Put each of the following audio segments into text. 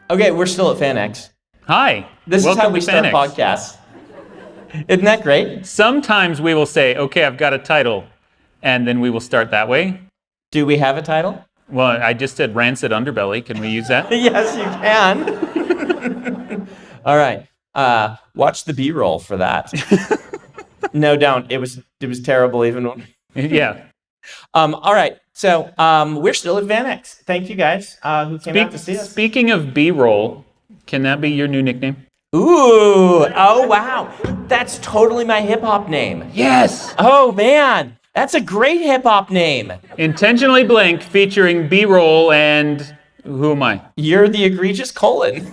Okay, we're still at FanX. Hi. This is how we start FanX. podcasts. Isn't that great? Sometimes we will say, okay, I've got a title, and then we will start that way. Do we have a title? Well, I just said Rancid Underbelly. Can we use that? Yes, you can. All right. Watch the B-roll for that. No, don't. It was terrible even. Yeah. All right. So we're still at FanX. Thank you guys who came out to see us. Speaking of B-roll, can that be your new nickname? Ooh. Oh, wow. That's totally my hip-hop name. Yes. Oh, man. That's a great hip-hop name. Intentionally Blank featuring B-roll and who am I? You're the egregious colon.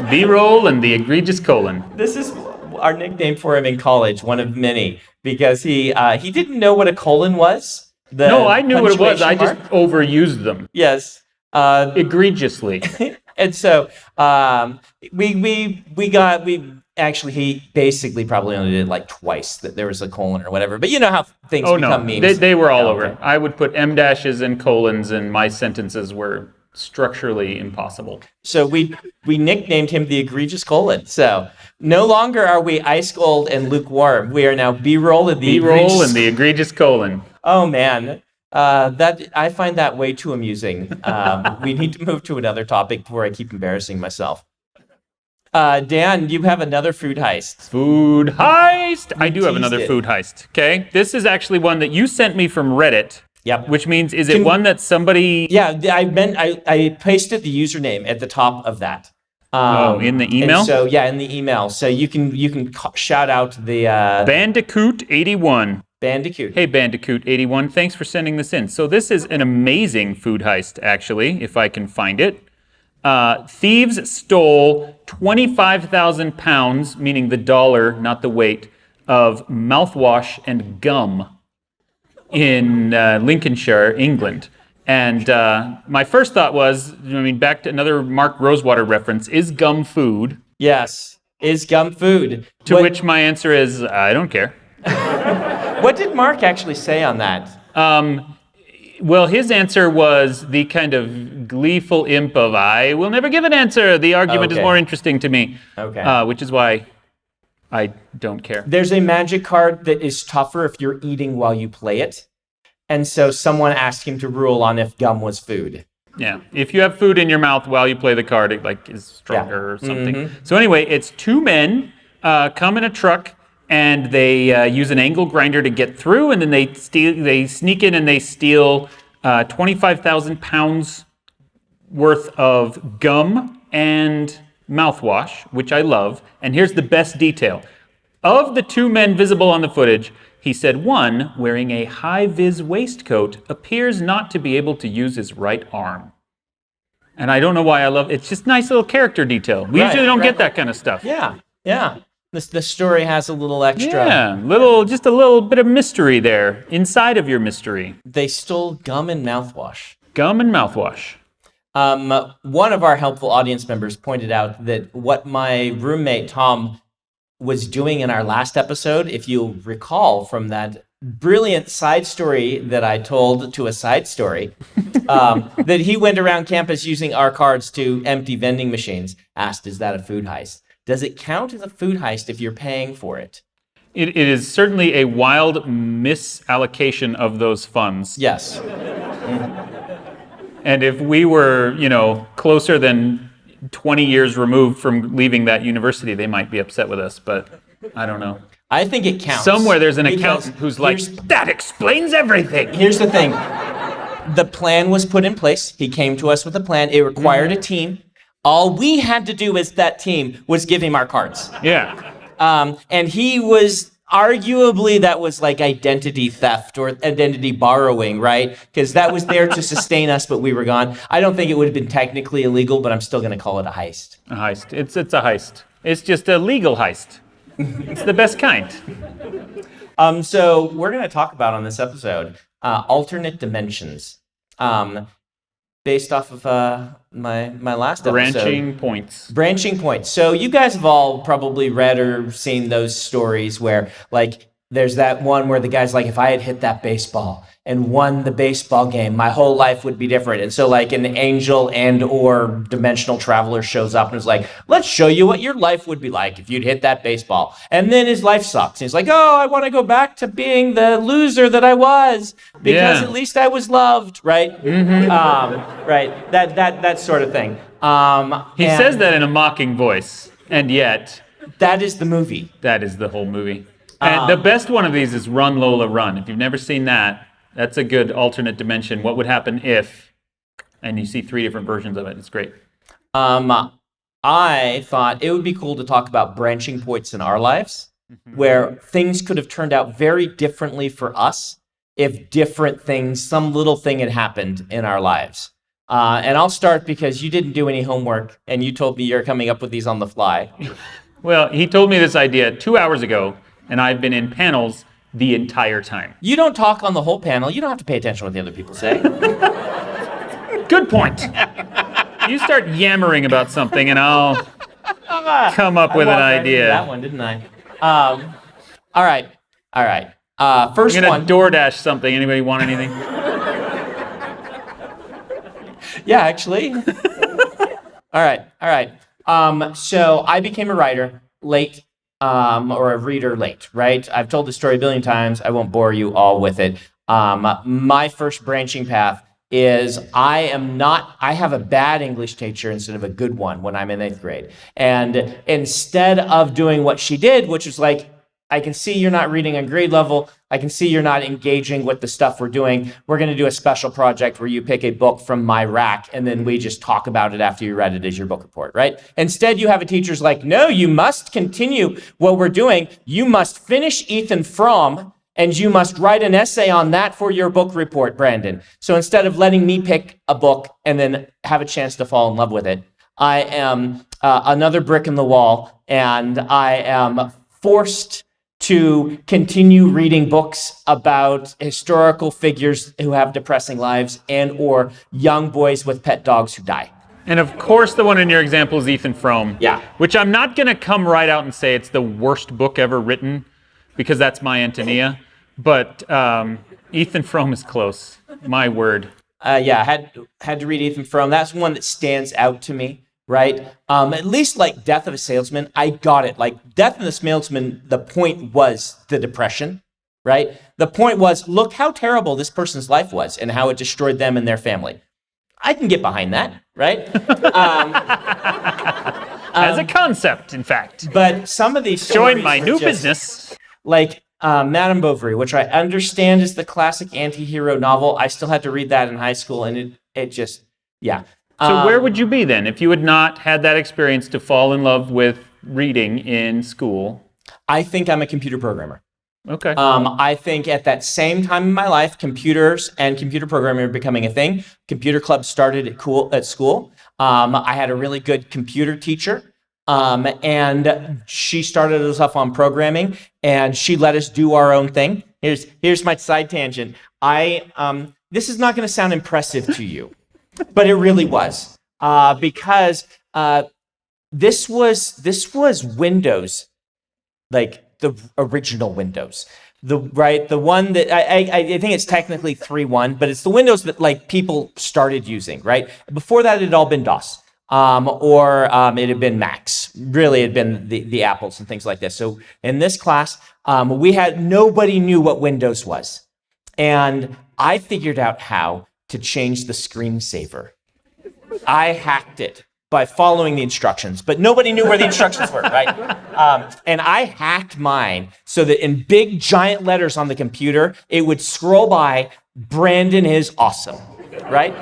B-roll and the egregious colon. This is our nickname for him in college, one of many, because he didn't know what a colon was. No, I knew what it was. I just mark. overused them. Yes. Egregiously. And so he basically probably only did it like twice that there was a colon or whatever. But you know how things become memes. They were all over. Okay. I would put M dashes and colons, and my sentences were structurally impossible. So we nicknamed him the egregious colon. So no longer are we ice cold and lukewarm. We are now B-roll and the egregious colon. Oh man. That I find that way too amusing. We need to move to another topic before I keep embarrassing myself. Dan, you have another food heist. Food heist! I do have another it. food heist, okay? This is actually one that you sent me from Reddit. Yep. Which means, is it one that somebody... Yeah, I pasted the username at the top of that. In the email? So, yeah, in the email. So you can shout out the... Bandicoot81. Bandicoot. Hey, Bandicoot81, thanks for sending this in. So this is an amazing food heist, actually, if I can find it. Thieves stole 25,000 pounds, meaning the dollar, not the weight, of mouthwash and gum in Lincolnshire, England. And my first thought was, back to another Mark Rosewater reference, is gum food? Yes, is gum food? To which my answer is, I don't care. What did Mark actually say on that? Well, his answer was the kind of gleeful imp of, I will never give an answer. The argument is more interesting to me. Okay. Which is why I don't care. There's a magic card that is tougher if you're eating while you play it. And so someone asked him to rule on if gum was food. Yeah. If you have food in your mouth while you play the card, it is stronger or something. Mm-hmm. So anyway, it's two men come in a truck, and they use an angle grinder to get through, and then they sneak in and they steal 25,000 pounds worth of gum and mouthwash, which I love. And here's the best detail. Of the two men visible on the footage, he said one, wearing a high-vis waistcoat, appears not to be able to use his right arm. And I don't know why I love it. It's just nice little character detail. We usually don't get that kind of stuff. Yeah. The story has a little extra. Yeah, just a little bit of mystery there, inside of your mystery. They stole gum and mouthwash. Gum and mouthwash. One of our helpful audience members pointed out that what my roommate, Tom, was doing in our last episode, if you'll recall from that brilliant side story that I told to a side story, that he went around campus using our cards to empty vending machines, asked, is that a food heist? Does it count as a food heist if you're paying for it? It is certainly a wild misallocation of those funds. Yes. And if we were, closer than 20 years removed from leaving that university, they might be upset with us, but I don't know. I think it counts. Somewhere there's an accountant who's like, that explains everything. Here's the thing. The plan was put in place. He came to us with a plan. It required a team. All we had to do as that team was give him our cards. Yeah. And he was arguably, that was like identity theft or identity borrowing, right? Because that was there to sustain us, but we were gone. I don't think it would have been technically illegal, but I'm still going to call it a heist. A heist. It's a heist. It's just a legal heist. It's the best kind. So we're going to talk about on this episode alternate dimensions. Based off of my last episode. Branching points. So you guys have all probably read or seen those stories where, like, there's that one where the guy's like, if I had hit that baseball and won the baseball game, my whole life would be different. And so like an angel and or dimensional traveler shows up and is like, let's show you what your life would be like if you'd hit that baseball. And then his life sucks. And he's like, oh, I want to go back to being the loser that I was because at least I was loved, right? Right. That sort of thing. He says that in a mocking voice, and yet that is the movie. That is the whole movie. And the best one of these is Run, Lola, Run. If you've never seen that, that's a good alternate dimension. What would happen if, and you see 3 different versions of it. It's great. I thought it would be cool to talk about branching points in our lives where things could have turned out very differently for us if different things, some little thing had happened in our lives. And I'll start because you didn't do any homework and you told me you're coming up with these on the fly. Well, he told me this idea 2 hours ago, and I've been in panels the entire time. You don't talk on the whole panel. You don't have to pay attention to what the other people say. Good point. You start yammering about something, and I'll come up with an idea. That one, didn't I? All right. First I'm gonna one. DoorDash something. Anybody want anything? Yeah, actually. All right. So I became a writer late, or a reader late, right? I've told the story a billion times. I won't bore you all with it. My first branching path is I have a bad English teacher instead of a good one when I'm in 8th grade. And instead of doing what she did, which was like, I can see you're not reading on grade level. I can see you're not engaging with the stuff we're doing. We're going to do a special project where you pick a book from my rack and then we just talk about it after you read it as your book report, right? Instead, you have a teacher's like, no, you must continue what we're doing. You must finish Ethan Frome and you must write an essay on that for your book report, Brandon. So instead of letting me pick a book and then have a chance to fall in love with it, I am another brick in the wall and I am forced to continue reading books about historical figures who have depressing lives and or young boys with pet dogs who die. And of course, the one in your example is Ethan Frome. Yeah. Which I'm not going to come right out and say it's the worst book ever written, because that's my Antonia. But Ethan Frome is close. My word. Yeah, had to read Ethan Frome. That's one that stands out to me. Right? At least like Death of a Salesman, I got it. Like Death of a Salesman, the point was the depression, right? The point was, look how terrible this person's life was and how it destroyed them and their family. I can get behind that, right? As a concept, in fact. But some of these join my new business. Like Madame Bovary, which I understand is the classic anti-hero novel. I still had to read that in high school, and it just, yeah. So where would you be then if you had not had that experience to fall in love with reading in school? I think I'm a computer programmer. Okay. I think at that same time in my life, computers and computer programming are becoming a thing. Computer club started at school. I had a really good computer teacher, and she started us off on programming, and she let us do our own thing. Here's my side tangent. This is not going to sound impressive to you. But it really was, because this was Windows, like the original Windows, the one that I think it's technically 3.1, but it's the Windows that like people started using, right? Before that, it had all been DOS, or it had been Macs. Really, it had been the Apples and things like this. So in this class, nobody knew what Windows was, and I figured out how to change the screensaver. I hacked it by following the instructions, but nobody knew where the instructions were, right? And I hacked mine so that in big giant letters on the computer, it would scroll by, Brandon is awesome, right?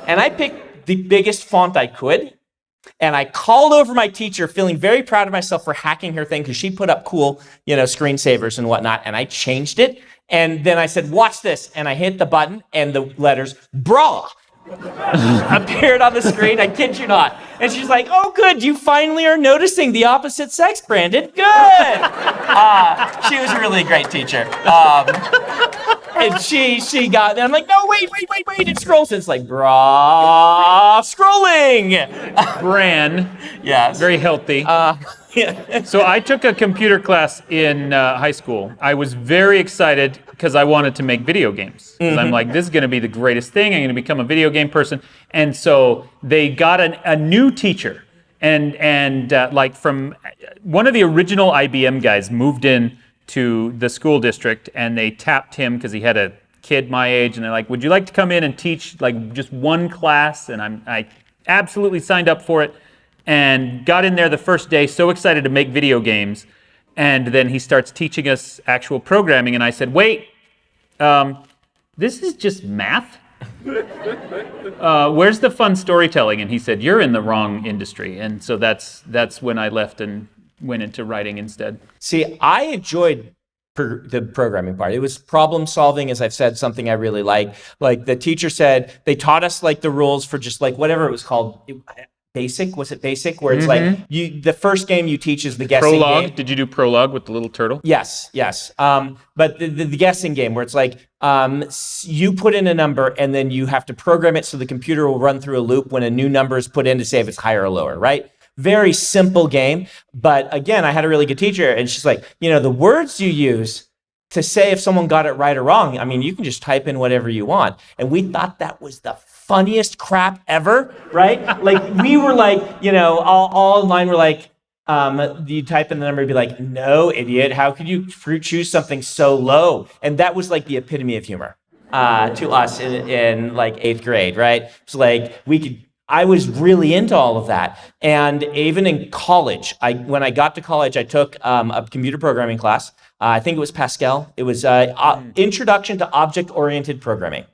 And I picked the biggest font I could, and I called over my teacher feeling very proud of myself for hacking her thing because she put up cool, screensavers and whatnot, and I changed it. And then I said, watch this. And I hit the button and the letters, bra, appeared on the screen. I kid you not. And she's like, oh, good. You finally are noticing the opposite sex, Brandon. Good. She was a really great teacher. And she got there. I'm like, no, wait. It scrolls. It's like, bra, scrolling. Bran. Yes. Very healthy. So I took a computer class in high school. I was very excited because I wanted to make video games. Because I'm like, this is going to be the greatest thing. I'm going to become a video game person. And so they got a new teacher. And like from one of the original IBM guys moved in to the school district, and they tapped him because he had a kid my age, and they're like, would you like to come in and teach like just one class? And I absolutely signed up for it and got in there the first day, so excited to make video games. And then he starts teaching us actual programming, and I said, wait, this is just math? Where's the fun storytelling? And he said, you're in the wrong industry. And so that's when I left and went into writing instead. See, I enjoyed the programming part. It was problem solving, as I've said, something I really like. Like the teacher said, they taught us like the rules for just like whatever it was called. Basic? Was it basic? Where it's like the first game you teach is the guessing Prologue. game. Did you do Prologue with the little turtle? Yes. But the guessing game where it's like you put in a number and then you have to program it so the computer will run through a loop when a new number is put in to say if it's higher or lower, right? Very simple game. But again, I had a really good teacher, and she's like, the words you use to say if someone got it right or wrong, I mean, you can just type in whatever you want. And we thought that was the funniest crap ever, right? Like we were like, all in line were like, you type in the number and be like, no, idiot, how could you choose something so low? And that was like the epitome of humor to us in like 8th grade, right? It's like I was really into all of that. And even in college, when I got to college, I took a computer programming class. I think it was Pascal. It was Introduction to Object-Oriented Programming.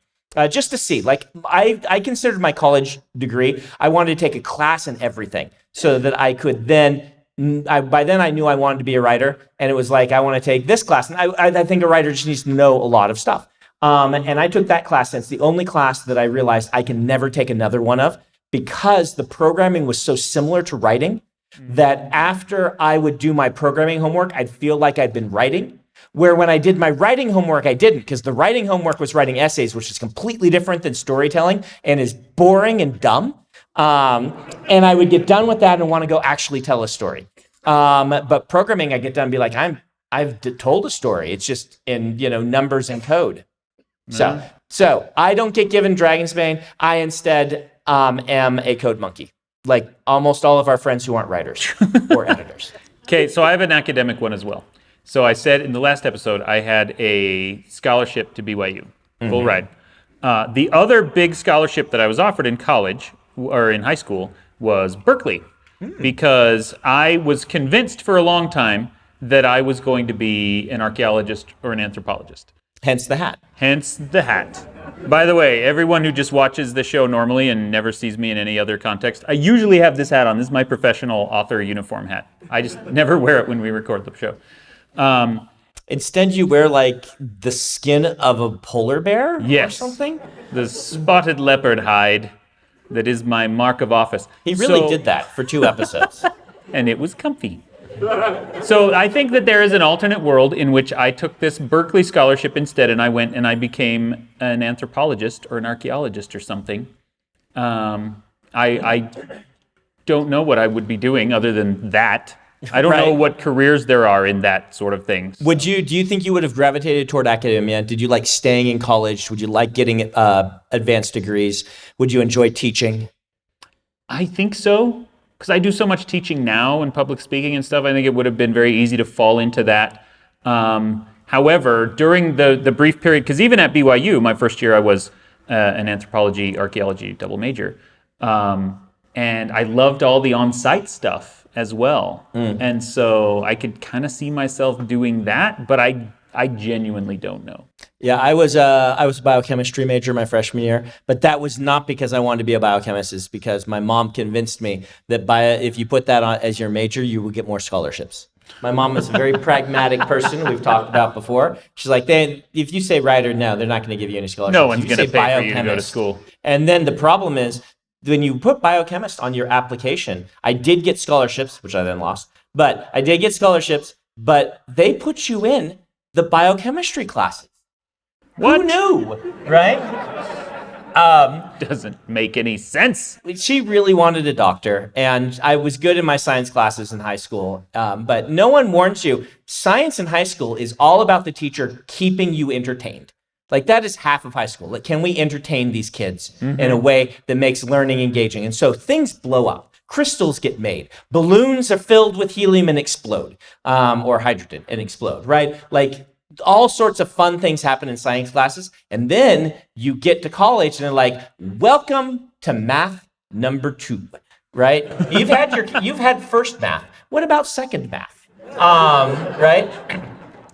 Just to see, like I considered my college degree, I wanted to take a class in everything so that I could then, by then I knew I wanted to be a writer, and it was like, I want to take this class. And I think a writer just needs to know a lot of stuff. And I took that class, and it's the only class that I realized I can never take another one of, because the programming was so similar to writing that after I would do my programming homework, I'd feel like I'd been writing. Where when I did my writing homework, I didn't, because the writing homework was writing essays, which is completely different than storytelling and is boring and dumb. And I would get done with that and want to go actually tell a story. But programming, I get done and be like, I've told a story. It's just in numbers and code. So I don't get given Dragon's Bane. I instead am a code monkey, like almost all of our friends who aren't writers or editors. Okay, so I have an academic one as well. So I said in the last episode, I had a scholarship to BYU, full ride. The other big scholarship that I was offered in college or in high school was Berkeley, because I was convinced for a long time that I was going to be an archaeologist or an anthropologist. Hence the hat. Hence the hat. By the way, everyone who just watches the show normally and never sees me in any other context, I usually have this hat on. This is my professional author uniform hat. I just never wear it when we record the show. Instead, you wear like the skin of a polar bear or something? The spotted leopard hide that is my mark of office. He really did that for 2 episodes. And it was comfy. So I think that there is an alternate world in which I took this Berkeley scholarship instead, and I went and I became an anthropologist or an archaeologist or something. I don't know what I would be doing other than that. I don't know what careers there are in that sort of thing. Do you think you would have gravitated toward academia? Did you like staying in college? Would you like getting advanced degrees? Would you enjoy teaching? I think so, because I do so much teaching now and public speaking and stuff. I think it would have been very easy to fall into that. However, during the brief period, because even at BYU, my first year, I was an anthropology, archaeology double major. And I loved all the on-site stuff as well. And so I could kind of see myself doing that, but I genuinely don't know. Yeah, I was a biochemistry major my freshman year, but that was not because I wanted to be a biochemist. It's because my mom convinced me that if you put that on as your major, you will get more scholarships. My mom is a very pragmatic person we've talked about before. She's like, if you say writer, no, they're not going to give you any scholarships. No one's going to pay for you to go to school. And then the problem is, when you put biochemist on your application, I did get scholarships, which I then lost, but I did get scholarships, but they put you in the biochemistry classes. What? Who knew, right? Doesn't make any sense. She really wanted a doctor, and I was good in my science classes in high school. But no one warns you, science in high school is all about the teacher keeping you entertained. Like, that is half of high school. Like, can we entertain these kids in a way that makes learning engaging? And so things blow up. Crystals get made. Balloons are filled with helium and explode, or hydrogen and explode, right? Like, all sorts of fun things happen in science classes. And then you get to college and they're like, welcome to math number 2, right? You've had first math. What about second math? Right?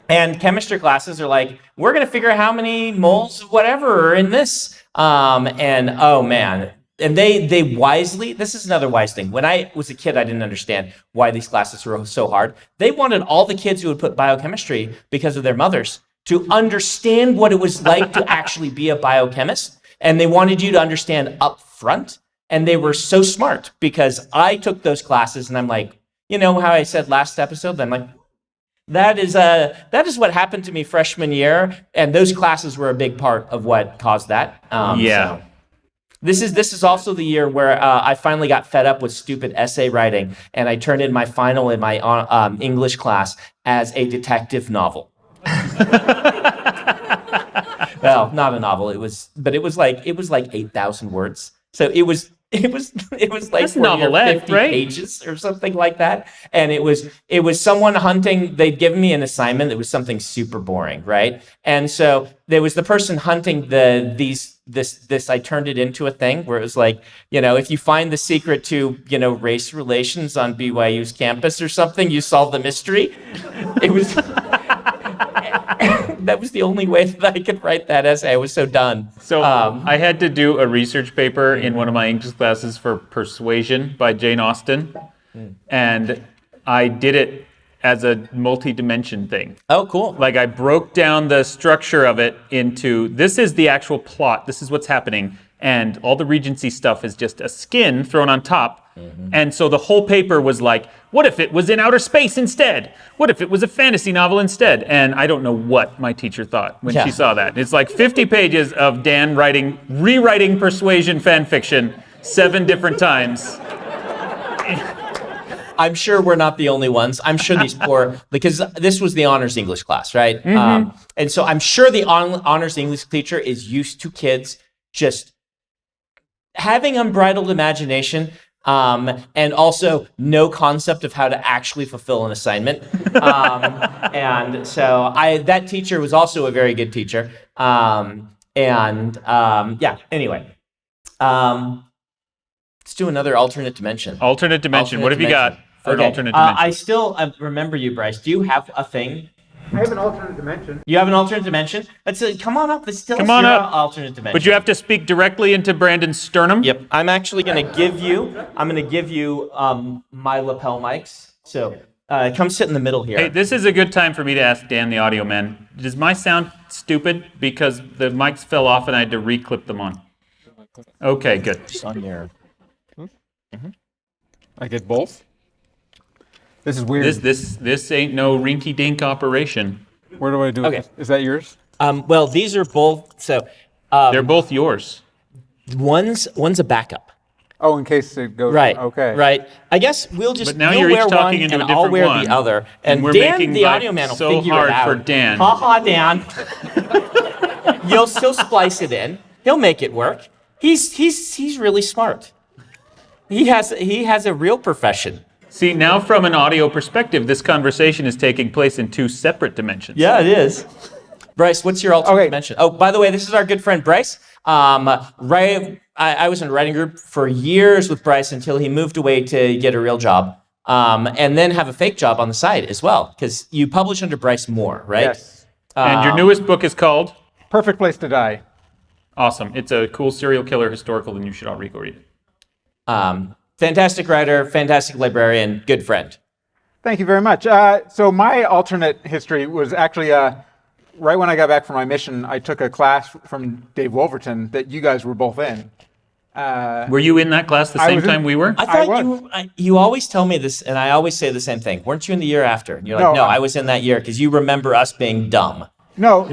And chemistry classes are like, we're going to figure out how many moles of whatever are in this. And oh man. And they wisely, this is another wise thing. When I was a kid, I didn't understand why these classes were so hard. They wanted all the kids who would put biochemistry because of their mothers to understand what it was like to actually be a biochemist. And they wanted you to understand up front. And they were so smart because I took those classes and I'm like, you know how I said last episode? I'm like, that is what happened to me freshman year. And those classes were a big part of what caused that. So. This is also the year where I finally got fed up with stupid essay writing, and I turned in my final in my English class as a detective novel. Well, not a novel. It was like 8,000 words. So it was like 40 or 50 pages or something like that. And it was someone hunting. They'd given me an assignment that was something super boring, right? And so there was the person hunting this. I turned it into a thing where it was like, if you find the secret to, race relations on BYU's campus or something, you solve the mystery. It was. That was the only way that I could write that essay. I was so done. So I had to do a research paper in one of my English classes for Persuasion by Jane Austen. And I did it as a multi-dimension thing. Oh, cool. Like, I broke down the structure of it into, this is the actual plot, this is what's happening, and all the Regency stuff is just a skin thrown on top. And so the whole paper was like, what if it was in outer space instead? What if it was a fantasy novel instead? And I don't know what my teacher thought when she saw that. It's like 50 pages of Dan rewriting Persuasion fan fiction 7 different times. I'm sure we're not the only ones. I'm sure these because this was the honors English class, right? And so I'm sure the honors English teacher is used to kids just having unbridled imagination, and also no concept of how to actually fulfill an assignment. And so that teacher was also a very good teacher. Anyway. Let's do another alternate dimension. Alternate dimension. What have you got for an alternate dimension? I still remember you, Bryce. Do you have a thing? I have an alternate dimension. You have an alternate dimension? Come on up. Let's Come on up. Alternate dimension. But you have to speak directly into Brandon's sternum. Yep. I'm actually going to give you my lapel mics. So come sit in the middle here. Hey, this is a good time for me to ask Dan, the audio man. Does my sound stupid because the mics fell off and I had to re-clip them on? Okay, good. Just on your... I get both? This is weird. This ain't no rinky-dink operation. Where do I do it? Is that yours? Well, these are both. So they're both yours. One's a backup. Oh, in case it goes. Right. Okay. Right. I guess we'll just. But now you'll you're wear each talking one into a and different I'll wear one. the other. And we're Dan, making the life audio man, will so figure hard it out. for Dan. Ha Dan. You'll still splice it in. He'll make it work. He's really smart. He has a real profession. See, now from an audio perspective, this conversation is taking place in 2 separate dimensions. Yeah, it is. Bryce, what's your alternate dimension? Oh, by the way, this is our good friend Bryce. I was in a writing group for years with Bryce until he moved away to get a real job, and then have a fake job on the side as well, because you publish under Bryce Moore, right? Yes. And your newest book is called? Perfect Place to Die. Awesome. It's a cool serial killer historical, and you should all read it. Fantastic writer, fantastic librarian, good friend. Thank you very much. So my alternate history was actually right when I got back from my mission, I took a class from Dave Wolverton that you guys were both in. Were you in that class the same time we were? I thought you always tell me this, and I always say the same thing. Weren't you in the year after? And you're like, no, I was in that year because you remember us being dumb. No.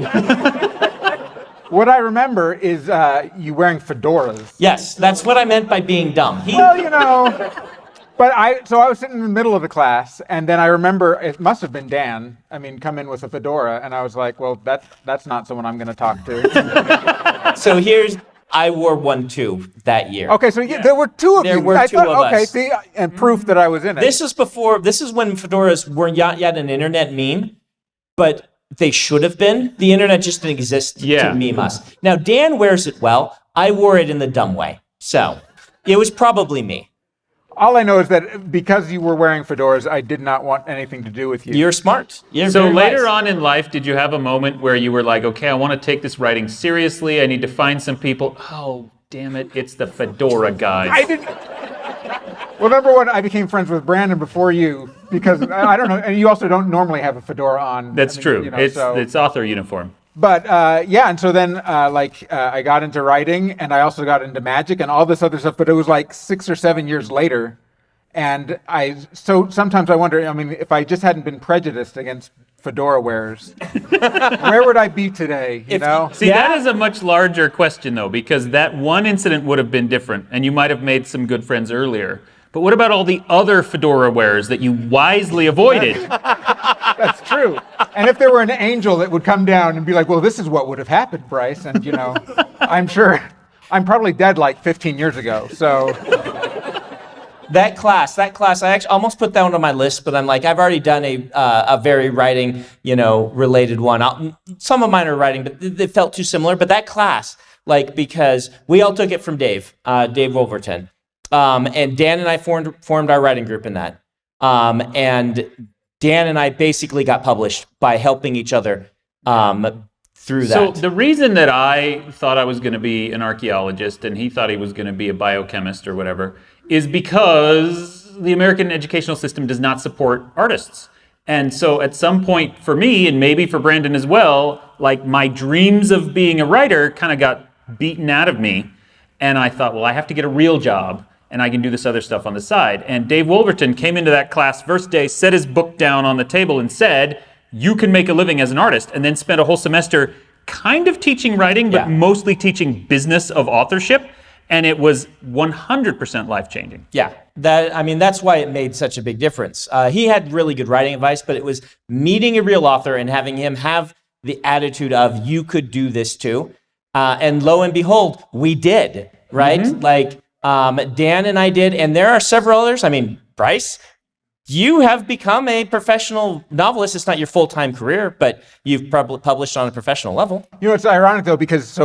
What I remember is you wearing fedoras. Yes, that's what I meant by being dumb. Well, but I was sitting in the middle of the class, and then I remember it must have been Dan. I mean, come in with a fedora, and I was like, well, that's not someone I'm going to talk to. So I wore one too that year. Okay, so there were two of you. There were two of us. Okay, see, and proof that I was in it. This is when fedoras were not yet an internet meme, but they should have been. The internet just didn't exist to meme us. Now, Dan wears it well. I wore it in the dumb way. So it was probably me. All I know is that because you were wearing fedoras, I did not want anything to do with you. You're smart. You're So very later wise. on in life, did you have a moment where you were like, okay, I want to take this writing seriously. I need to find some people. Oh, damn it. It's the fedora guys. I didn't. Well, number one, I became friends with Brandon before you because I don't know, and you also don't normally have a fedora on. That's true. It's author uniform. But and so then I got into writing, and I also got into magic and all this other stuff. But it was like 6 or 7 years later, and sometimes I wonder. I mean, if I just hadn't been prejudiced against fedora wearers, where would I be today? You know? See, that is a much larger question, though, because that one incident would have been different, and you might have made some good friends earlier. But what about all the other fedora wearers that you wisely avoided? That's true. And if there were an angel that would come down and be like, well, this is what would have happened, Bryce. And, I'm I'm probably dead like 15 years ago. So That class, I actually almost put that one on my list, but I'm like, I've already done a very writing, related one. Some of mine are writing, but they felt too similar. But that class, because we all took it from Dave Wolverton. And Dan and I formed our writing group in that. And Dan and I basically got published by helping each other through that. So the reason that I thought I was going to be an archaeologist and he thought he was going to be a biochemist or whatever is because the American educational system does not support artists. And so at some point for me, and maybe for Brandon as well, my dreams of being a writer kind of got beaten out of me. And I thought, well, I have to get a real job and I can do this other stuff on the side. And Dave Wolverton came into that class first day, set his book down on the table and said, you can make a living as an artist, and then spent a whole semester kind of teaching writing, but mostly teaching business of authorship. And it was 100% life-changing. Yeah, that's why it made such a big difference. He had really good writing advice, but it was meeting a real author and having him have the attitude of, you could do this too. And lo and behold, we did, right? Mm-hmm. Dan and I did, and there are several others. I mean, Bryce, you have become a professional novelist. It's not your full-time career, but you've published on a professional level. It's ironic, though, because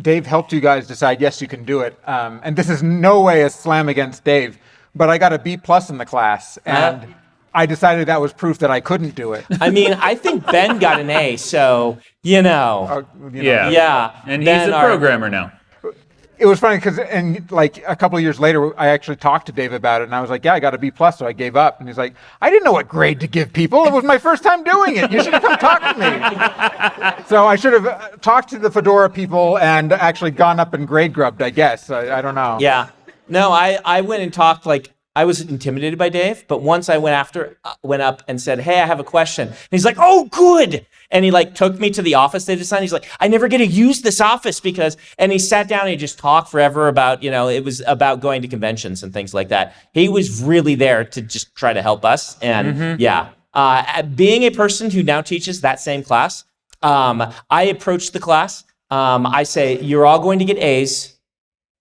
Dave helped you guys decide, yes, you can do it. And this is no way a slam against Dave, but I got a B+ in the class, and I decided that was proof that I couldn't do it. I mean, I think Ben got an A, so, Yeah. And he's a programmer now. It was funny because, a couple of years later, I actually talked to Dave about it, and I was like, yeah, I got a B+, so I gave up. And he's like, I didn't know what grade to give people. It was my first time doing it. You should have come talk to me. So I should have talked to the Fedora people and actually gone up and grade grubbed, I guess. I don't know. Yeah. No, I went and talked, I was intimidated by Dave, but once I went up and said, hey, I have a question. And he's like, oh, good. And he took me to the office they designed. He's like, I never get to use this office and he sat down and he just talked forever about, it was about going to conventions and things like that. He was really there to just try to help us. And being a person who now teaches that same class, I approach the class. I say, you're all going to get A's.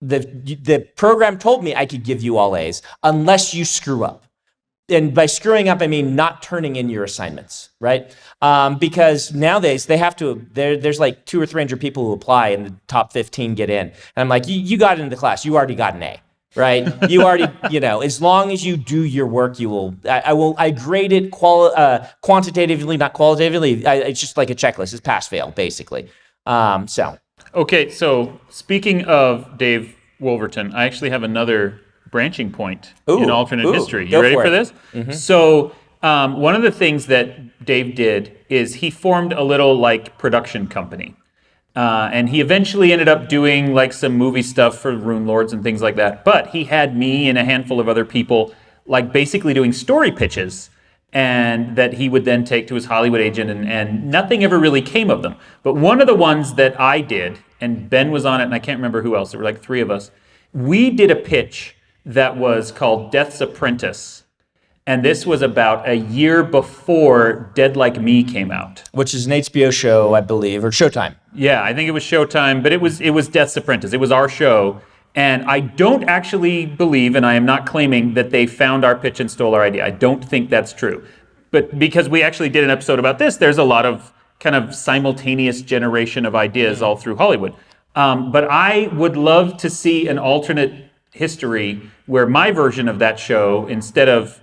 The program told me I could give you all A's unless you screw up. And by screwing up, I mean not turning in your assignments, right? Because nowadays they have to, there's 200 or 300 people who apply and the top 15 get in. And I'm like, you got into the class, you already got an A, right? You already, as long as you do your work, you will, I grade it quantitatively, not qualitatively. It's just like a checklist. It's pass fail, basically. Okay, so speaking of Dave Wolverton, I actually have another branching point in alternate history. You ready for this? Mm-hmm. So one of the things that Dave did is he formed a little production company. And he eventually ended up doing some movie stuff for Rune Lords and things like that. But he had me and a handful of other people basically doing story pitches and that he would then take to his Hollywood agent, and nothing ever really came of them. But one of the ones that I did, and Ben was on it, and I can't remember who else, there were like 3 of us, we did a pitch that was called Death's Apprentice. And this was about a year before Dead Like Me came out. Which is an HBO show, I believe, or Showtime. Yeah, I think it was Showtime, but it was Death's Apprentice. It was our show. And I don't actually believe, and I am not claiming, that they found our pitch and stole our idea. I don't think that's true. But because we actually did an episode about this, there's a lot of kind of simultaneous generation of ideas all through Hollywood. But I would love to see an alternate history where my version of that show, instead of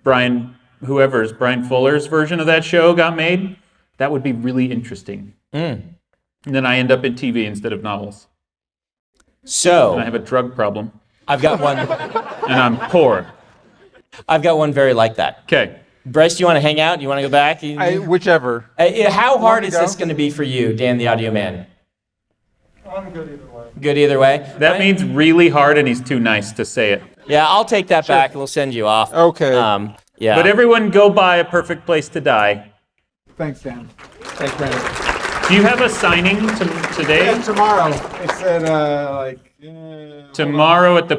Brian Fuller's version of that show got made, that would be really interesting. And then I end up in TV instead of novels. So And I have a drug problem. I've got one. And I'm poor. I've got one very like that. Okay. Bryce, do you want to hang out? Do you want to go back? Whichever. How hard is go? this going to be for you, Dan the Audio Man? I'm good either way. Good either way? That means really hard, and he's too nice to say it. Yeah, I'll take that back. We'll send you off. Okay. Yeah. But everyone go buy A Perfect Place to Die. Thanks, Dan. Thanks, Brandon. Do you have a signing today? And tomorrow. It's at Tomorrow at the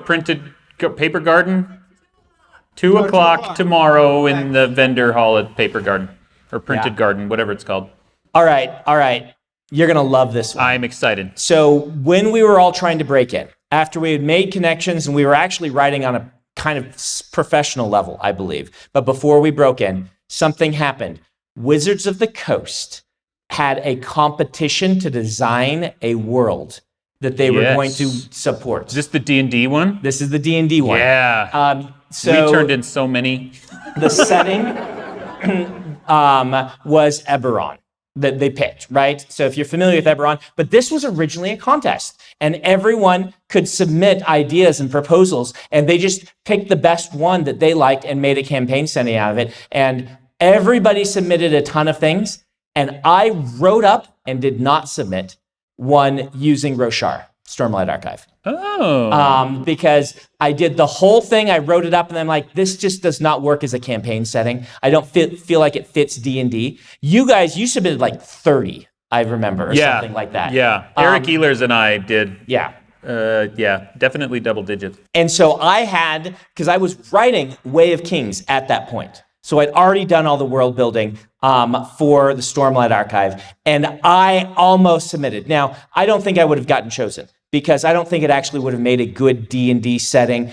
Paper Garden? 2 o'clock tomorrow in the vendor hall at Paper Garden. Or Printed Garden, whatever it's called. All right. You're going to love this one. I'm excited. So when we were all trying to break in, after we had made connections and we were actually writing on a kind of professional level, I believe, but before we broke in, something happened. Wizards of the Coast had a competition to design a world that they were going to support. Is this the D&D one? This is the D&D one. Yeah. So we turned in so many. the setting was Eberron that they picked, right? So if you're familiar with Eberron, but this was originally a contest and everyone could submit ideas and proposals and they just picked the best one that they liked and made a campaign setting out of it. And everybody submitted a ton of things. And I wrote up and did not submit one using Roshar, Stormlight Archive. Oh. Because I did the whole thing, I wrote it up, and I'm like, this just does not work as a campaign setting. I don't feel like it fits D&D. You guys, you submitted like 30, I remember, or something like that. Yeah, Eric Ehlers and I did. Yeah. Definitely double digits. And so I had, because I was writing Way of Kings at that point. So I'd already done all the world building for the Stormlight Archive, and I almost submitted. Now, I don't think I would have gotten chosen because I don't think it actually would have made a good D&D setting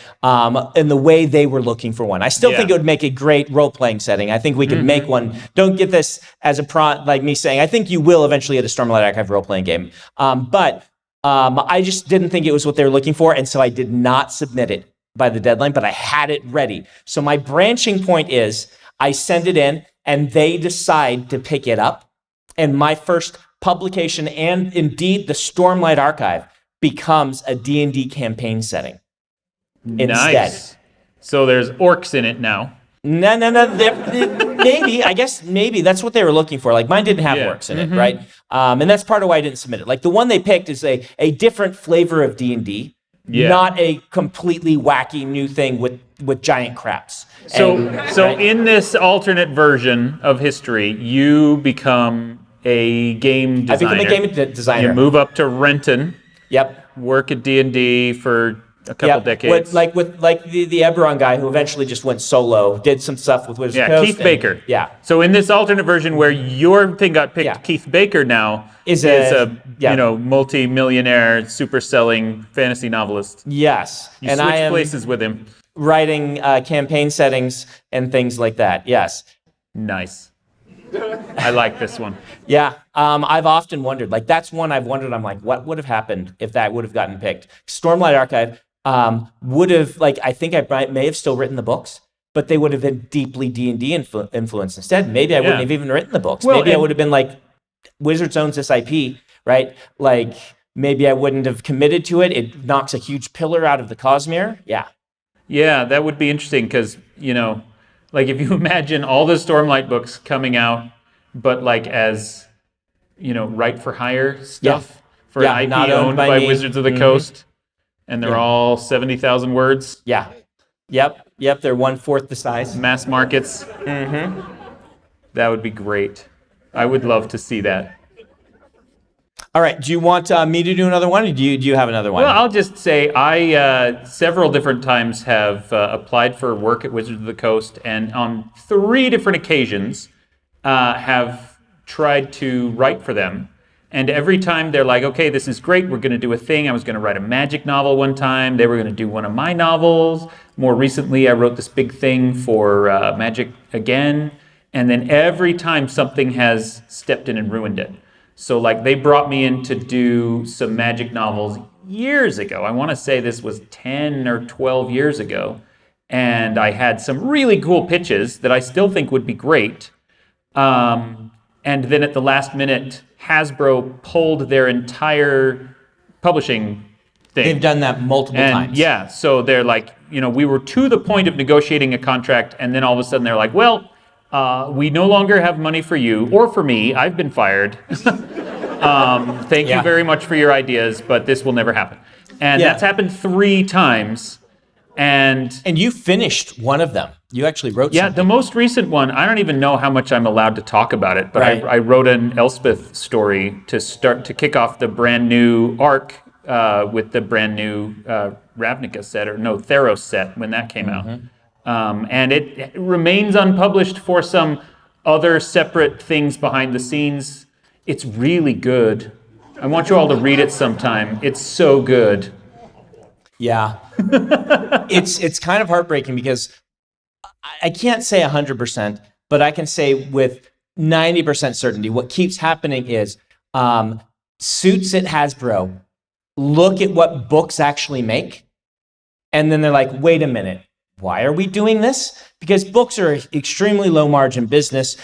in the way they were looking for one. I still think it would make a great role-playing setting. I think we could make one. Don't get this as a like me saying, I think you will eventually get a Stormlight Archive role-playing game. But I just didn't think it was what they were looking for, and so I did not submit it by the deadline, but I had it ready. So my branching point is I send it in, and they decide to pick it up, and my first publication, and indeed the Stormlight Archive, becomes a D&D campaign setting. Instead. Nice. So there's orcs in it now. No. Maybe that's what they were looking for. Like mine didn't have orcs in it, right? And that's part of why I didn't submit it. Like the one they picked is a different flavor of D&D, not a completely wacky new thing with giant craps. So in this alternate version of history, you become a game designer. I become a game designer. You move up to Renton. Yep. Work at D&D for a couple decades. With the Eberron guy who eventually just went solo, did some stuff with Wizards of the Coast. Keith Baker. Yeah. So in this alternate version where your thing got picked, Keith Baker now is a multi-millionaire, super-selling fantasy novelist. Yes. You switch places with him. Writing campaign settings and things like that. Yes. Nice. I like this one. Yeah. I've often wondered, like that's one I've wondered, I'm like, what would have happened if that would have gotten picked? Stormlight Archive would have, like, I think I may have still written the books, but they would have been deeply D&D influenced instead. Maybe I wouldn't have even written the books. Maybe I would have been like, Wizards owns this IP, right? Like, maybe I wouldn't have committed to it. It knocks a huge pillar out of the Cosmere. Yeah. Yeah, that would be interesting because, like if you imagine all the Stormlight books coming out, but like as, right for hire stuff for an IP not owned by me. Wizards of the Coast, and they're all 70,000 words. Yeah. Yep. Yep, they're 1/4 the size. Mass markets. Mm-hmm. That would be great. I would love to see that. All right, do you want me to do another one, or do you have another one? Well, I'll just say I several different times have applied for work at Wizards of the Coast, and on 3 different occasions have tried to write for them. And every time they're like, okay, this is great, we're going to do a thing. I was going to write a magic novel one time. They were going to do one of my novels. More recently, I wrote this big thing for Magic again. And then every time something has stepped in and ruined it. So like they brought me in to do some magic novels years ago. I want to say this was 10 or 12 years ago. And I had some really cool pitches that I still think would be great. And then at the last minute, Hasbro pulled their entire publishing thing. They've done that multiple times. Yeah, so they're like, we were to the point of negotiating a contract, and then all of a sudden they're like, well, we no longer have money for you or for me. I've been fired. Thank you very much for your ideas, but this will never happen. And that's happened 3 times. And you finished one of them. You actually wrote something. Yeah, the most recent one, I don't even know how much I'm allowed to talk about it, but I wrote an Elspeth story to kick off the brand new arc with the brand new Ravnica set, Theros set when that came out. And it remains unpublished for some other separate things behind the scenes. It's really good. I want you all to read it sometime. It's so good. Yeah. It's kind of heartbreaking because I can't say 100%, but I can say with 90% certainty what keeps happening is suits at Hasbro look at what books actually make, and then they're like, wait a minute, why are we doing this? Because books are extremely low margin business,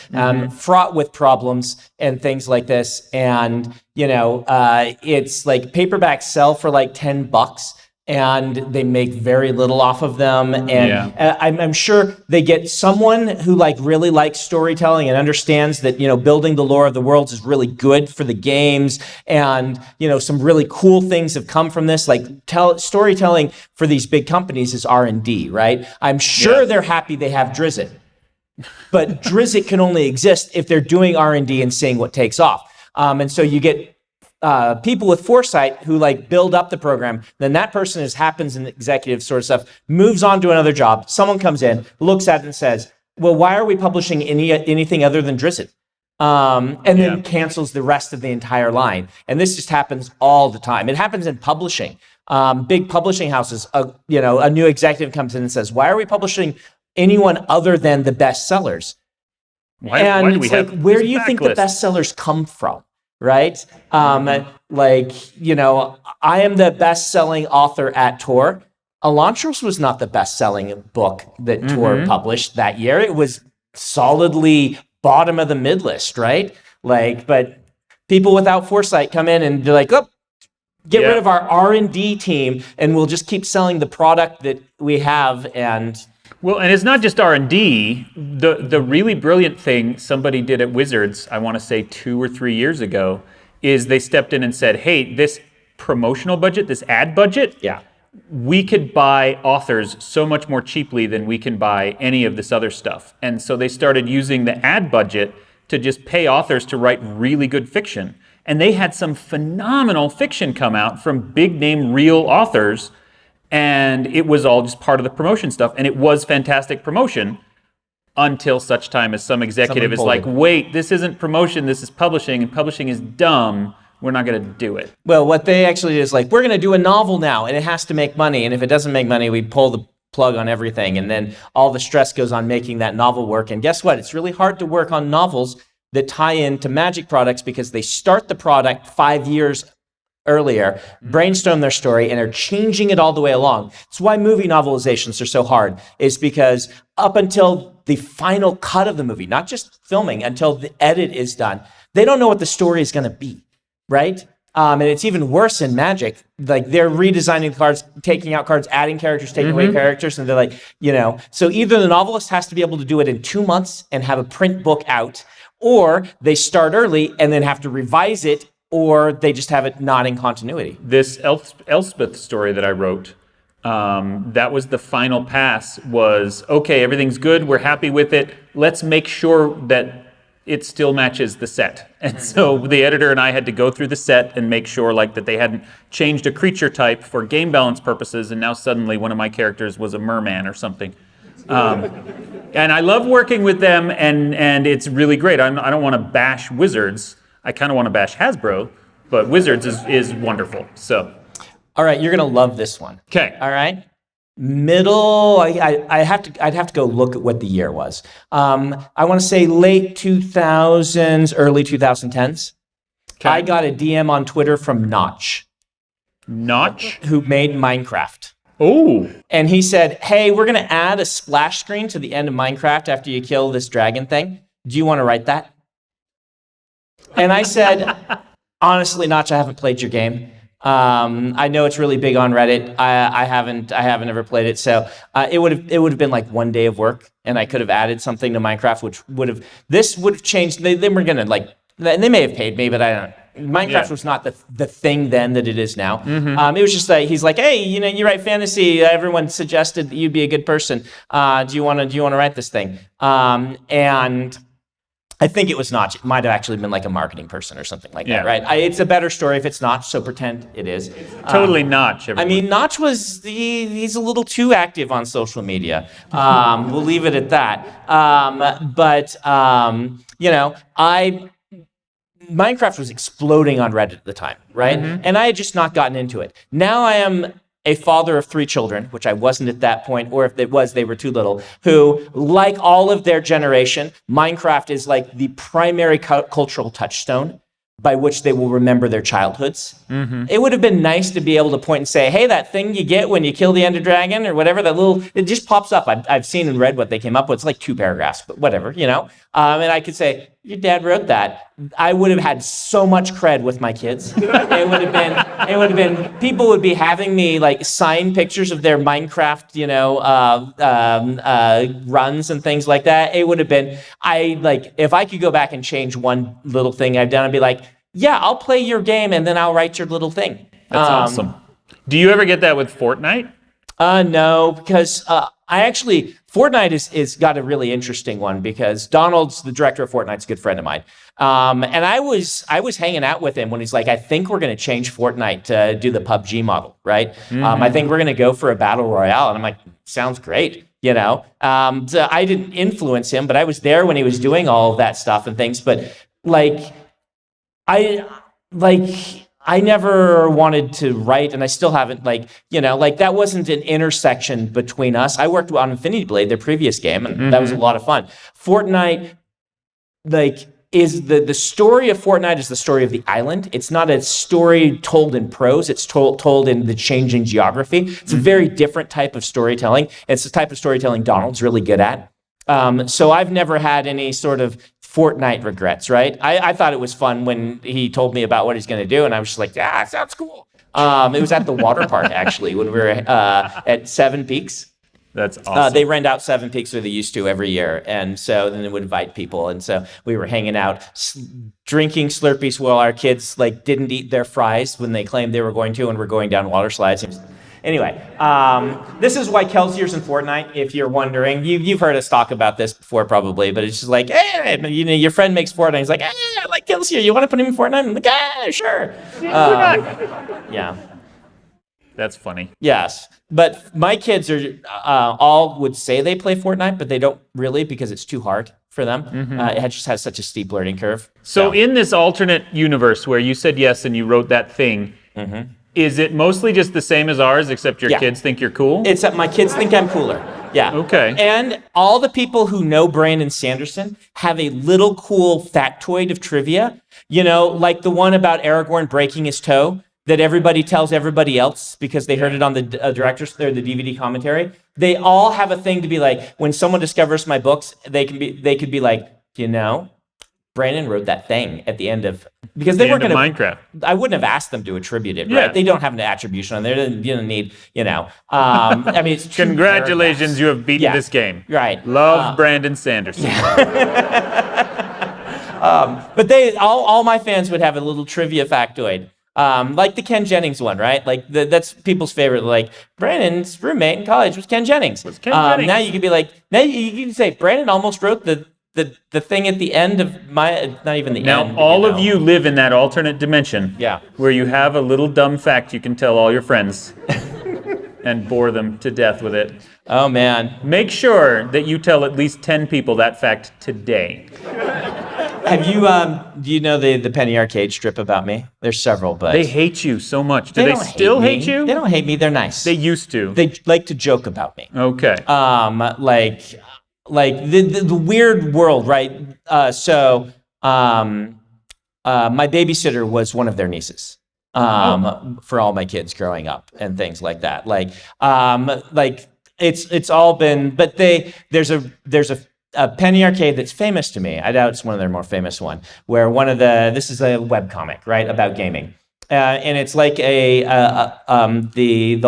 fraught with problems and things like this. And, it's like paperbacks sell for like $10 and they make very little off of them. And I'm sure they get someone who really likes storytelling and understands that, building the lore of the worlds is really good for the games. And, some really cool things have come from this. Storytelling for these big companies is R&D, right? I'm sure they're happy they have Drizzt. But Drizzt can only exist if they're doing R&D and seeing what takes off. And so you get people with foresight who build up the program. Then that person happens in executive sort of stuff, moves on to another job. Someone comes in, looks at it and says, well, why are we publishing anything other than Drizzt? And then cancels the rest of the entire line. And this just happens all the time. It happens in publishing. Big publishing houses, a new executive comes in and says, why are we publishing anyone other than the bestsellers? Why do we have where do you think the bestsellers come from? Right? I am the best-selling author at Tor. Elantris was not the best-selling book that Tor published that year. It was solidly bottom of the mid-list, right? But people without foresight come in and they're like, oh, get rid of our R&D team and we'll just keep selling the product that we have. And it's not just R&D. The really brilliant thing somebody did at Wizards, I want to say 2 or 3 years ago, is they stepped in and said, hey, this promotional budget, this ad budget, we could buy authors so much more cheaply than we can buy any of this other stuff. And so they started using the ad budget to just pay authors to write really good fiction. And they had some phenomenal fiction come out from big-name real authors. And it was all just part of the promotion stuff. And it was fantastic promotion until such time as some executive is like, wait, this isn't promotion, this is publishing, and publishing is dumb. We're not going to do it. Well, what they actually do is we're going to do a novel now, and it has to make money. And if it doesn't make money, we pull the plug on everything. And then all the stress goes on making that novel work. And guess what? It's really hard to work on novels that tie into Magic products because they start the product 5 years earlier, brainstorm their story, and are changing it all the way along. It's why movie novelizations are so hard, is because up until the final cut of the movie, not just filming, until the edit is done, they don't know what the story is going to be, right? And it's even worse in Magic. They're redesigning the cards, taking out cards, adding characters, taking away characters, and they're so either the novelist has to be able to do it in 2 months and have a print book out, or they start early and then have to revise it, or they just have it not in continuity. This Elspeth story that I wrote that was the final pass. Was okay, everything's good, we're happy with it. Let's make sure that it still matches the set. And so the editor and I had to go through the set and make sure like that they hadn't changed a creature type for game balance purposes, and now suddenly one of my characters was a merman or something. And I love working with them, and it's really great. I don't want to bash Wizards. I kind of want to bash Hasbro, but Wizards is wonderful. So, All right, you're gonna love this one. okay. All right. I'd have to go look at what the year was. I want to say late 2000s, early 2010s. Okay. I got a DM on Twitter from Notch, Notch. who made Minecraft. Oh. And he said, hey, we're going to add a splash screen to the end of Minecraft after you kill this dragon thing. Do you want to write that? And I said, honestly, Notch, I haven't played your game. I know it's really big on Reddit. I haven't ever played it. So it would have been like one day of work, and I could have added something to Minecraft, which would have changed. They were going to like, they may have paid me, but I don't know. Minecraft was not the thing then that it is now. It was just like, he's like, hey, you write fantasy. Everyone suggested that you'd be a good person. Do you want to write this thing? And I think it was Notch. It might have actually been like a marketing person or something like that, right? It's a better story if it's Notch, so pretend it is. Totally Notch. I mean, Notch he's a little too active on social media. We'll leave it at that. Minecraft was exploding on Reddit at the time, right? And I had just not gotten into it. Now I am a father of 3 children, which I wasn't at that point, or if it was, they were too little, who, like all of their generation, Minecraft is like the primary cultural touchstone by which they will remember their childhoods. It would have been nice to be able to point and say, hey, that thing you get when you kill the Ender Dragon or whatever, it just pops up. I've seen and read what they came up with. It's like 2 paragraphs, but whatever, And I could say, your dad wrote that. I would have had so much cred with my kids. It would have been, people would be having me like sign pictures of their Minecraft, runs and things like that. It would have been, if I could go back and change one little thing I've done, I'd be like, yeah, I'll play your game and then I'll write your little thing. That's awesome. Do you ever get that with Fortnite? No, because Fortnite is got a really interesting one because Donald's the director of Fortnite's a good friend of mine. And I was hanging out with him when he's like, I think we're going to change Fortnite to do the PUBG model, right? I think we're going to go for a battle royale. And I'm like, sounds great. So I didn't influence him, but I was there when he was doing all of that stuff and things. But I never wanted to write, and I still haven't, that wasn't an intersection between us. I worked on Infinity Blade, their previous game, and that was a lot of fun. Fortnite, is the story of Fortnite is the story of the island. It's not a story told in prose. It's told in the changing geography. It's a very different type of storytelling. It's the type of storytelling Donald's really good at. So I've never had any sort of Fortnite regrets, right? I thought it was fun when he told me about what he's going to do, and I was just like, sounds cool. It was at the water park, actually, when we were at Seven Peaks. That's awesome. They rent out Seven Peaks, or they used to every year, and so then they would invite people, and so we were hanging out, drinking Slurpees while our kids didn't eat their fries when they claimed they were going to, and we're going down water slides. Anyway, this is why Kelsier's in Fortnite, if you're wondering. You've heard us talk about this before probably, but it's just like, hey, your friend makes Fortnite. He's like, hey, I like Kelsier. You want to put him in Fortnite? I'm like, sure. Yeah. That's funny. Yes. But my kids are all would say they play Fortnite, but they don't really because it's too hard for them. It just has such a steep learning curve. So in this alternate universe where you said yes and you wrote that thing, is it mostly just the same as ours, except your kids think you're cool? Except my kids think I'm cooler. Yeah. Okay. And all the people who know Brandon Sanderson have a little cool factoid of trivia, like the one about Aragorn breaking his toe that everybody tells everybody else because they heard it on the director's or the DVD commentary. They all have a thing to be like, when someone discovers my books, they could be like, Brandon wrote that thing at the end of, because they weren't going to Minecraft. I wouldn't have asked them to attribute it, right? They don't have an attribution on there. They don't need, I mean, it's congratulations, you have beaten this game. Right. Love Brandon Sanderson. But all my fans would have a little trivia factoid. Like the Ken Jennings one, right? Like that's people's favorite. Like Brandon's roommate in college was Ken Jennings. Now you could be like, now you can say Brandon almost wrote the thing at the end of my, not even the now, end. Now, all of you live in that alternate dimension. Yeah. Where you have a little dumb fact you can tell all your friends and bore them to death with it. Oh, man. Make sure that you tell at least 10 people that fact today. Have you, do you know the Penny Arcade strip about me? There's several, but... They hate you so much. Do they still hate you? They don't hate me. They're nice. They used to. They like to joke about me. Okay. Like the weird world, right? My babysitter was one of their nieces. For all my kids growing up and things like that. It's all been, but there's a Penny Arcade that's famous to me. I doubt it's one of their more famous one, where this is a webcomic, right, about gaming. And it's like the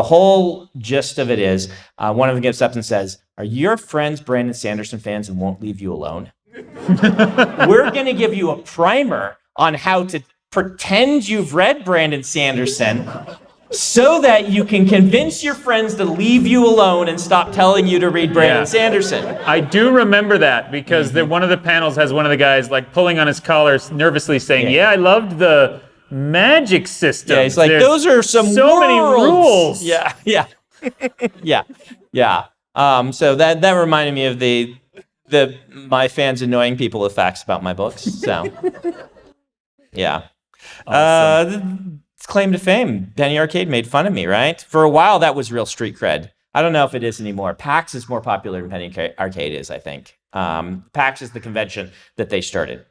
whole gist of it is one of them gets up and says, "Are your friends Brandon Sanderson fans and won't leave you alone? We're going to give you a primer on how to pretend you've read Brandon Sanderson so that you can convince your friends to leave you alone and stop telling you to read Brandon Sanderson." I do remember that because one of the panels has one of the guys like pulling on his collar nervously saying, "Yeah, I loved the magic system." Yeah, he's like, "Those are so many rules." Yeah. So that reminded me of my fans annoying people with facts about my books. So, yeah. Awesome. It's claim to fame. Penny Arcade made fun of me, right? For a while, that was real street cred. I don't know if it is anymore. PAX is more popular than Penny Arcade is, I think. PAX is the convention that they started.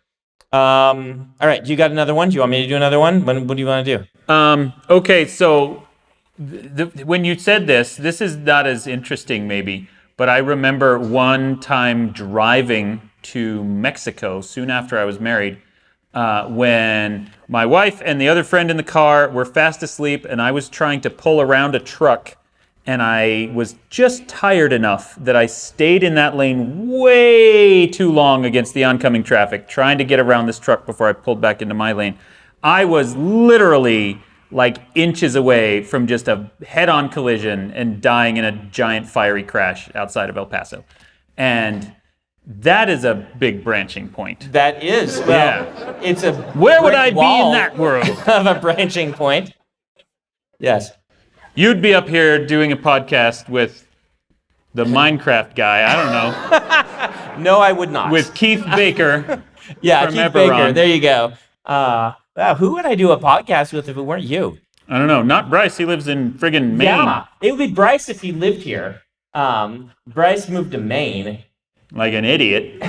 All right, you got another one? Do you want me to do another one? What do you want to do? Okay, so when you said this is not as interesting maybe, but I remember one time driving to Mexico soon after I was married, when my wife and the other friend in the car were fast asleep and I was trying to pull around a truck, and I was just tired enough that I stayed in that lane way too long against the oncoming traffic, trying to get around this truck before I pulled back into my lane. I was literally like inches away from just a head-on collision and dying in a giant fiery crash outside of El Paso. And that is a big branching point. That is. Well, it's a Where would I be in that world? Of a branching point. Yes. You'd be up here doing a podcast with the Minecraft guy. I don't know. No, I would not. With Keith Baker. Yeah, from Keith Eberron. Baker. There you go. Wow, who would I do a podcast with if it weren't you? I don't know. Not Bryce. He lives in friggin' Maine. Yeah, it would be Bryce if he lived here. Bryce moved to Maine. Like an idiot.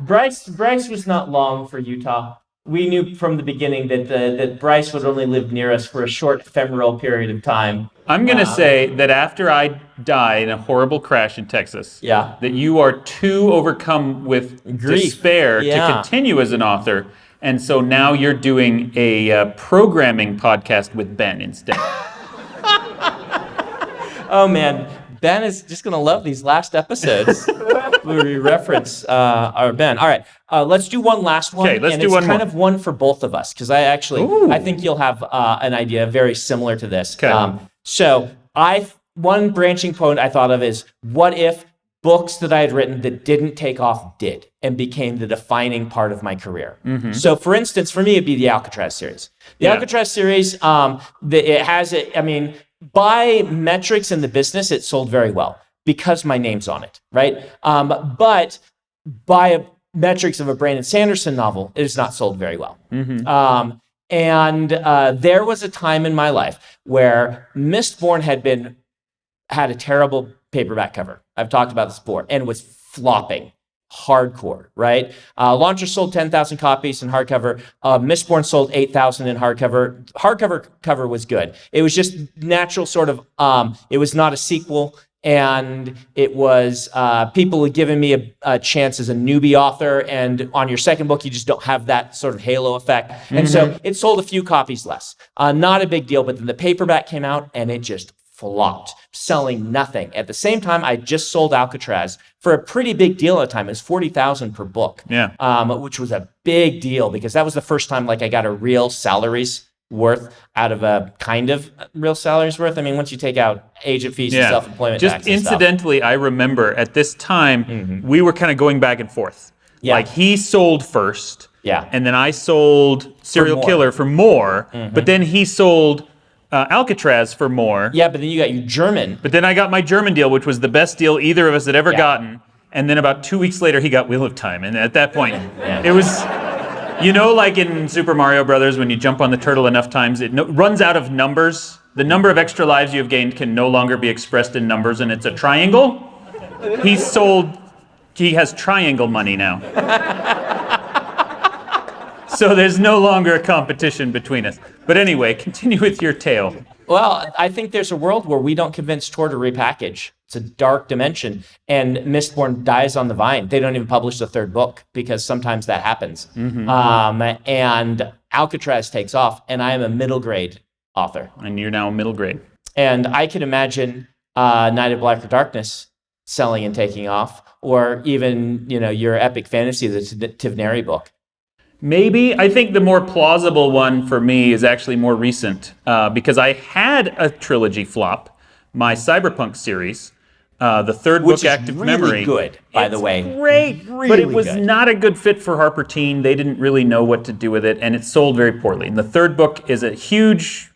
Bryce was not long for Utah. We knew from the beginning that Bryce would only live near us for a short ephemeral period of time. I'm going to say that after I die in a horrible crash in Texas, that you are too overcome with grief, despair to continue as an author. And so now you're doing a programming podcast with Ben instead. Oh, man. Ben is just going to love these last episodes where we reference our Ben. All right, let's do one last one. Okay, let's do one more. And it's kind of one for both of us, because I think you'll have an idea very similar to this. Okay. One branching point I thought of is, what if books that I had written that didn't take off did and became the defining part of my career? Mm-hmm. So, for instance, for me, it'd be the Alcatraz series. The Alcatraz series, by metrics in the business, it sold very well because my name's on it, right? But by metrics of a Brandon Sanderson novel, it is not sold very well. Mm-hmm. There was a time in my life where Mistborn had a terrible paperback cover. I've talked about this before, and was flopping hardcore, right? Launcher sold 10,000 copies in hardcover. Mistborn sold 8,000 in hardcover. Hardcover cover was good. It was just natural sort of, it was not a sequel, and it was, people had given me a chance as a newbie author, and on your second book, you just don't have that sort of halo effect. Mm-hmm. And so it sold a few copies less. Not a big deal, but then the paperback came out, and it just flopped, selling nothing. At the same time, I just sold Alcatraz for a pretty big deal at the time. It was $40,000 per book, which was a big deal because that was the first time like I got a real salary's worth out of a kind of real salary's worth. I mean, once you take out agent fees and self-employment tax Just incidentally, I remember at this time, we were kind of going back and forth. Yeah. Like he sold first, Yeah. and then I sold Serial Killer for more, but then he sold Alcatraz for more. Yeah, but then you got your German. But then I got my German deal, which was the best deal either of us had ever gotten. And then about 2 weeks later, he got Wheel of Time. And at that point, it was, like in Super Mario Brothers, when you jump on the turtle enough times, it runs out of numbers. The number of extra lives you have gained can no longer be expressed in numbers, and it's a triangle. He has triangle money now. So there's no longer a competition between us. But anyway, continue with your tale. Well, I think there's a world where we don't convince Tor to repackage. It's a dark dimension. And Mistborn dies on the vine. They don't even publish the third book because sometimes that happens. And Alcatraz takes off, and I am a middle grade author. And you're now middle grade. And I could imagine Night of Blacker Darkness selling and taking off, or even, your epic fantasy, the Tivneri book. Maybe. I think the more plausible one for me is actually more recent because I had a trilogy flop, my Cyberpunk series, the third book, Active Memory. Which is really good, by the way. Great, but it was not a good fit for Harper Teen. They didn't really know what to do with it, and it sold very poorly. And the third book is a huge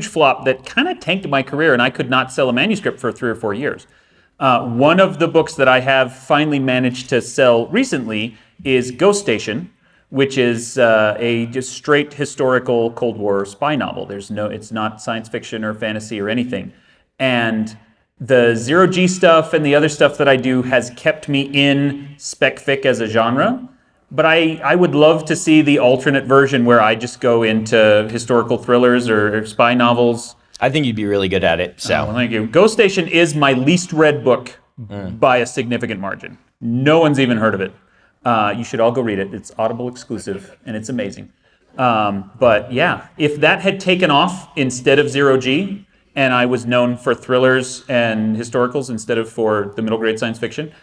flop that kind of tanked my career, and I could not sell a manuscript for 3 or 4 years. One of the books that I have finally managed to sell recently is Ghost Station, which is a just straight historical Cold War spy novel. It's not science fiction or fantasy or anything. And the zero-G stuff and the other stuff that I do has kept me in spec fic as a genre. But I would love to see the alternate version where I just go into historical thrillers or spy novels. I think you'd be really good at it. So well, thank you. Ghost Station is my least read book by a significant margin. No one's even heard of it. You should all go read it. It's Audible exclusive, and it's amazing. But yeah, if that had taken off instead of zero-G, and I was known for thrillers and historicals instead of for the middle grade science fiction,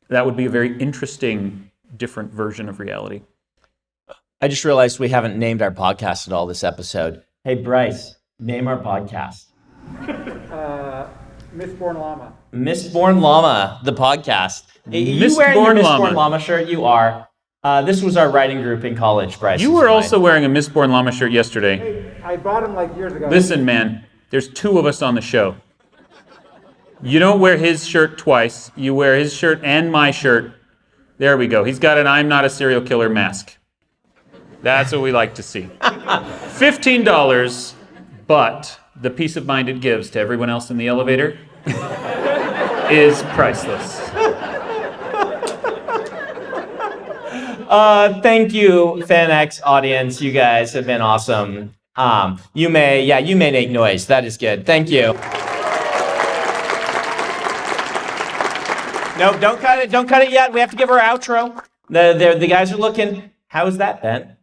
that would be a very interesting, different version of reality. I just realized we haven't named our podcast at all this episode. Hey, Bryce, name our podcast. Mistborn Llama. Mistborn Llama, the podcast. You wearing your Mistborn Llama shirt? You are. This was our writing group in college, Bryce. You were also wearing a Mistborn Llama shirt yesterday. Hey, I bought him like years ago. Listen, man, there's 2 of us on the show. You don't wear his shirt twice. You wear his shirt and my shirt. There we go. He's got an I'm not a serial killer mask. That's what we like to see. $15, but the peace of mind it gives to everyone else in the elevator is priceless. Thank you, FanX audience. You guys have been awesome. You may make noise. That is good. Thank you. No, don't cut it. Don't cut it yet. We have to give our outro. The guys are looking. How is that, Ben?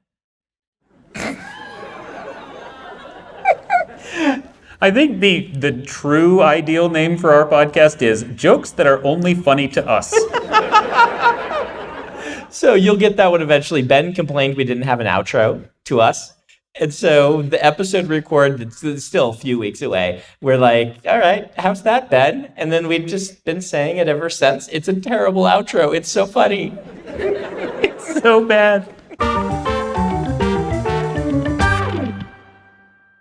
I think the true ideal name for our podcast is Jokes That Are Only Funny to Us. So you'll get that one eventually. Ben complained we didn't have an outro to us. And so the episode record, it's still a few weeks away. We're like, all right, how's that, Ben? And then we've just been saying it ever since. It's a terrible outro. It's so funny. It's so bad.